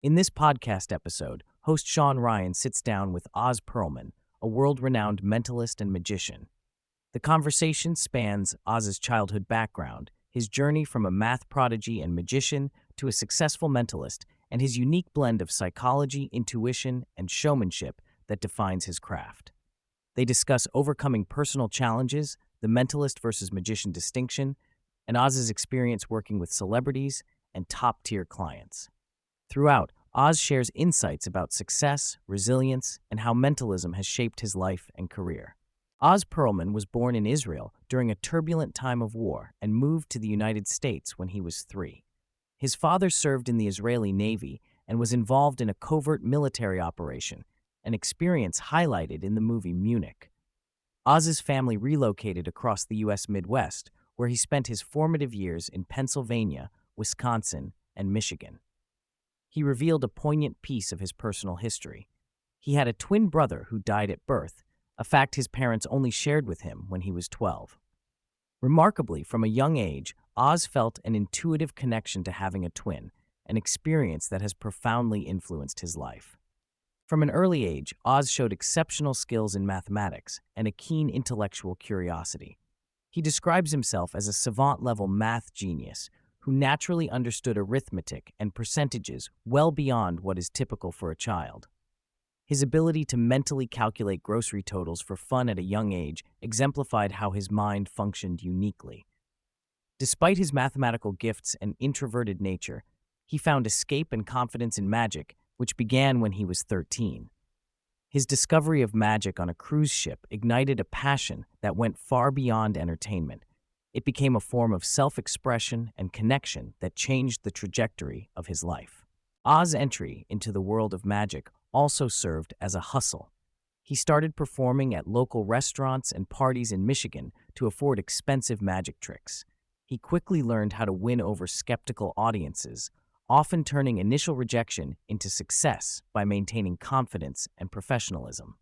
In this podcast episode, host Shawn Ryan sits down with Oz Pearlman, a world-renowned mentalist and magician. The conversation spans Oz's childhood background, his journey from a math prodigy and magician to a successful mentalist, and his unique blend of psychology, intuition, and showmanship that defines his craft. They discuss overcoming personal challenges, the mentalist versus magician distinction, and Oz's experience working with celebrities and top-tier clients. Throughout, Oz shares insights about success, resilience, and how mentalism has shaped his life and career. Oz Pearlman was born in Israel during a turbulent time of war and moved to the United States when he was 3. His father served in the Israeli Navy and was involved in a covert military operation, an experience highlighted in the movie Munich. Oz's family relocated across the U.S. Midwest, where he spent his formative years in Pennsylvania, Wisconsin, and Michigan. He revealed a poignant piece of his personal history. He had a twin brother who died at birth, a fact his parents only shared with him when he was 12. Remarkably, from a young age, Oz felt an intuitive connection to having a twin, an experience that has profoundly influenced his life. From an early age, Oz showed exceptional skills in mathematics and a keen intellectual curiosity. He describes himself as a savant-level math genius who naturally understood arithmetic and percentages well beyond what is typical for a child. His ability to mentally calculate grocery totals for fun at a young age exemplified how his mind functioned uniquely. Despite his mathematical gifts and introverted nature, he found escape and confidence in magic, which began when he was 13. His discovery of magic on a cruise ship ignited a passion that went far beyond entertainment. It became a form of self-expression and connection that changed the trajectory of his life. Oz's entry into the world of magic also served as a hustle. He started performing at local restaurants and parties in Michigan to afford expensive magic tricks. He quickly learned how to win over skeptical audiences, often turning initial rejection into success by maintaining confidence and professionalism.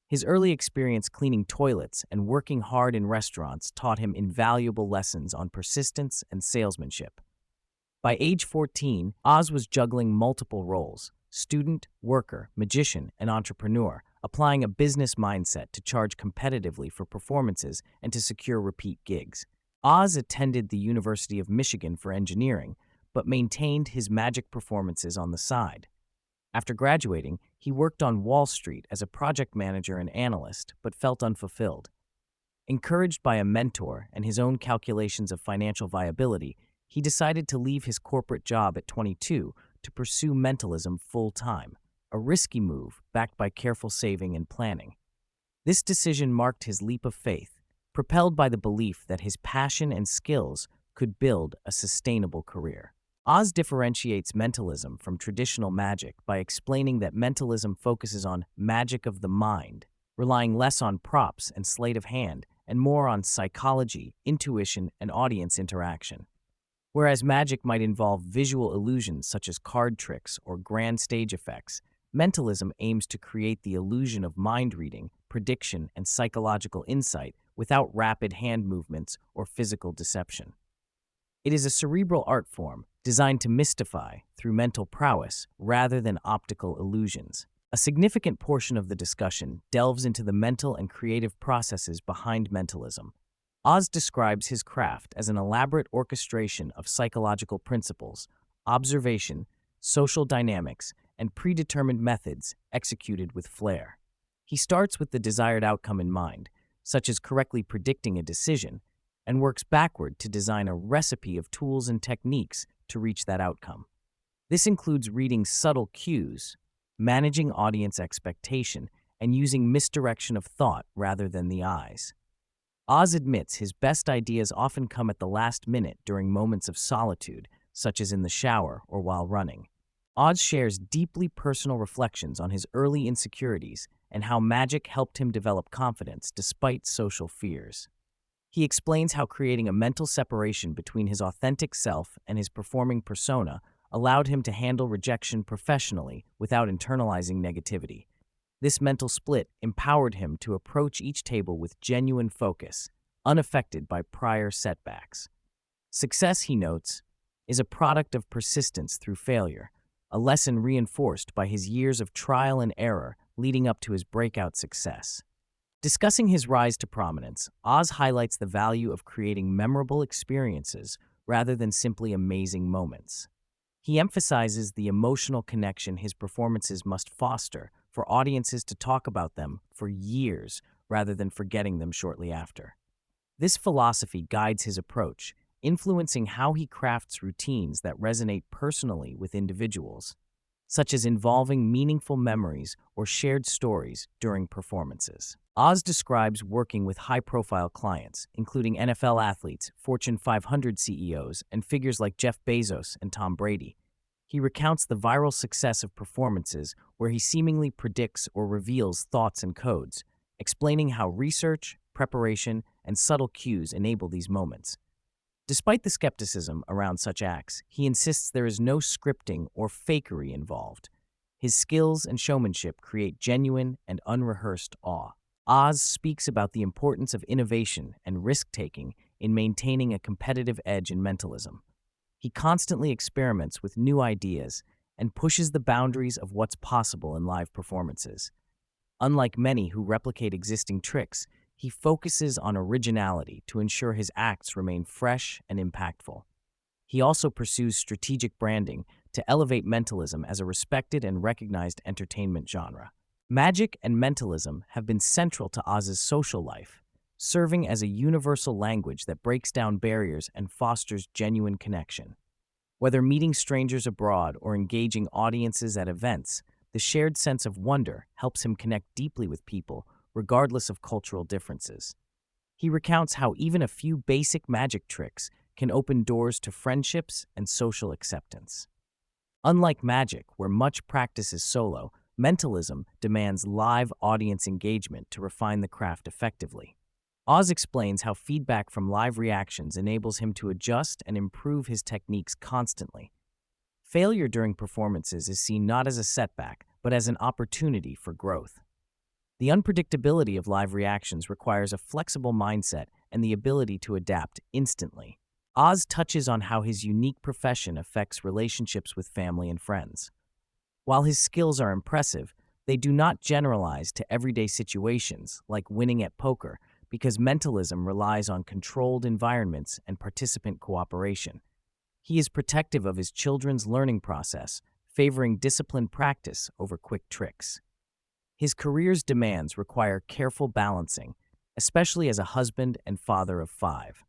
His early experience cleaning toilets and working hard in restaurants taught him invaluable lessons on persistence and salesmanship. By age 14, Oz was juggling multiple roles: student, worker, magician, and entrepreneur, applying a business mindset to charge competitively for performances and to secure repeat gigs. Oz attended the University of Michigan for engineering, but maintained his magic performances on the side. After graduating, he worked on Wall Street as a project manager and analyst, but felt unfulfilled. Encouraged by a mentor and his own calculations of financial viability, he decided to leave his corporate job at 22 to pursue mentalism full-time, a risky move backed by careful saving and planning. This decision marked his leap of faith, propelled by the belief that his passion and skills could build a sustainable career. Oz differentiates mentalism from traditional magic by explaining that mentalism focuses on magic of the mind, relying less on props and sleight of hand and more on psychology, intuition, and audience interaction. Whereas magic might involve visual illusions such as card tricks or grand stage effects, mentalism aims to create the illusion of mind reading, prediction, and psychological insight without rapid hand movements or physical deception. It is a cerebral art form designed to mystify through mental prowess rather than optical illusions. A significant portion of the discussion delves into the mental and creative processes behind mentalism. Oz describes his craft as an elaborate orchestration of psychological principles, observation, social dynamics, and predetermined methods executed with flair. He starts with the desired outcome in mind, such as correctly predicting a decision, and works backward to design a recipe of tools and techniques to reach that outcome. This includes reading subtle cues, managing audience expectation, and using misdirection of thought rather than the eyes. Oz admits his best ideas often come at the last minute during moments of solitude, such as in the shower or while running. Oz shares deeply personal reflections on his early insecurities and how magic helped him develop confidence despite social fears. He explains how creating a mental separation between his authentic self and his performing persona allowed him to handle rejection professionally without internalizing negativity. This mental split empowered him to approach each table with genuine focus, unaffected by prior setbacks. Success, he notes, is a product of persistence through failure, a lesson reinforced by his years of trial and error leading up to his breakout success. Discussing his rise to prominence, Oz highlights the value of creating memorable experiences rather than simply amazing moments. He emphasizes the emotional connection his performances must foster for audiences to talk about them for years rather than forgetting them shortly after. This philosophy guides his approach, influencing how he crafts routines that resonate personally with individuals, such as involving meaningful memories or shared stories during performances. Oz describes working with high-profile clients, including NFL athletes, Fortune 500 CEOs, and figures like Jeff Bezos and Tom Brady. He recounts the viral success of performances where he seemingly predicts or reveals thoughts and codes, explaining how research, preparation, and subtle cues enable these moments. Despite the skepticism around such acts, he insists there is no scripting or fakery involved. His skills and showmanship create genuine and unrehearsed awe. Oz speaks about the importance of innovation and risk-taking in maintaining a competitive edge in mentalism. He constantly experiments with new ideas and pushes the boundaries of what's possible in live performances. Unlike many who replicate existing tricks, he focuses on originality to ensure his acts remain fresh and impactful. He also pursues strategic branding to elevate mentalism as a respected and recognized entertainment genre. Magic and mentalism have been central to Oz's social life, serving as a universal language that breaks down barriers and fosters genuine connection. Whether meeting strangers abroad or engaging audiences at events, the shared sense of wonder helps him connect deeply with people, regardless of cultural differences. He recounts how even a few basic magic tricks can open doors to friendships and social acceptance. Unlike magic, where much practice is solo, mentalism demands live audience engagement to refine the craft effectively. Oz explains how feedback from live reactions enables him to adjust and improve his techniques constantly. Failure during performances is seen not as a setback, but as an opportunity for growth. The unpredictability of live reactions requires a flexible mindset and the ability to adapt instantly. Oz touches on how his unique profession affects relationships with family and friends. While his skills are impressive, they do not generalize to everyday situations like winning at poker because mentalism relies on controlled environments and participant cooperation. He is protective of his children's learning process, favoring disciplined practice over quick tricks. His career's demands require careful balancing, especially as a husband and father of 5.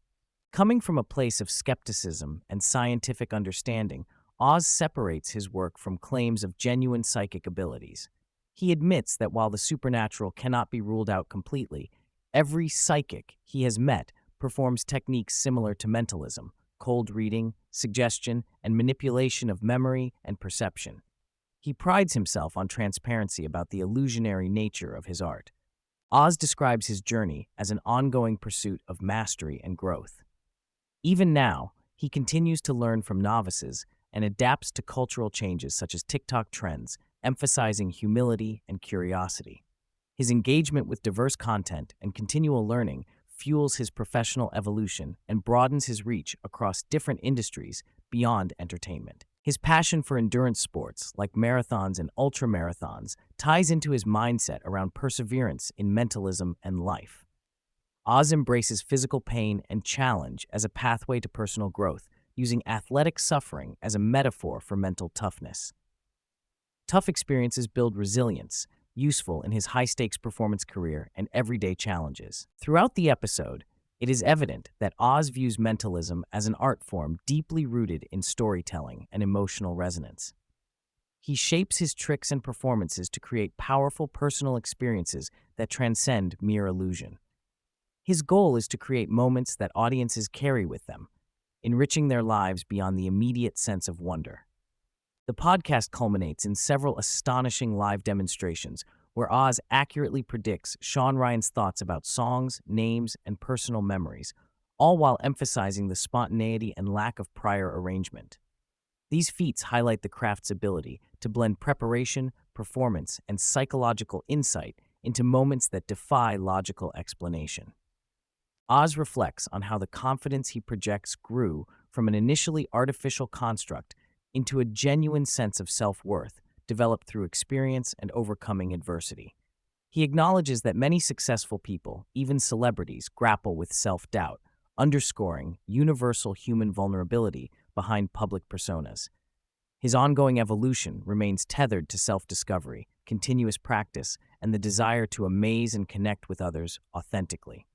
Coming from a place of skepticism and scientific understanding, Oz separates his work from claims of genuine psychic abilities. He admits that while the supernatural cannot be ruled out completely, every psychic he has met performs techniques similar to mentalism, cold reading, suggestion, and manipulation of memory and perception. He prides himself on transparency about the illusionary nature of his art. Oz describes his journey as an ongoing pursuit of mastery and growth. Even now, he continues to learn from novices and adapts to cultural changes such as TikTok trends, emphasizing humility and curiosity. His engagement with diverse content and continual learning fuels his professional evolution and broadens his reach across different industries beyond entertainment. His passion for endurance sports, like marathons and ultramarathons, ties into his mindset around perseverance in mentalism and life. Oz embraces physical pain and challenge as a pathway to personal growth, using athletic suffering as a metaphor for mental toughness. Tough experiences build resilience, useful in his high-stakes performance career and everyday challenges. Throughout the episode, it is evident that Oz views mentalism as an art form deeply rooted in storytelling and emotional resonance. He shapes his tricks and performances to create powerful personal experiences that transcend mere illusion. His goal is to create moments that audiences carry with them, enriching their lives beyond the immediate sense of wonder. The podcast culminates in several astonishing live demonstrations where Oz accurately predicts Shawn Ryan's thoughts about songs, names, and personal memories, all while emphasizing the spontaneity and lack of prior arrangement. These feats highlight the craft's ability to blend preparation, performance, and psychological insight into moments that defy logical explanation. Oz reflects on how the confidence he projects grew from an initially artificial construct into a genuine sense of self-worth developed through experience and overcoming adversity. He acknowledges that many successful people, even celebrities, grapple with self-doubt, underscoring universal human vulnerability behind public personas. His ongoing evolution remains tethered to self-discovery, continuous practice, and the desire to amaze and connect with others authentically.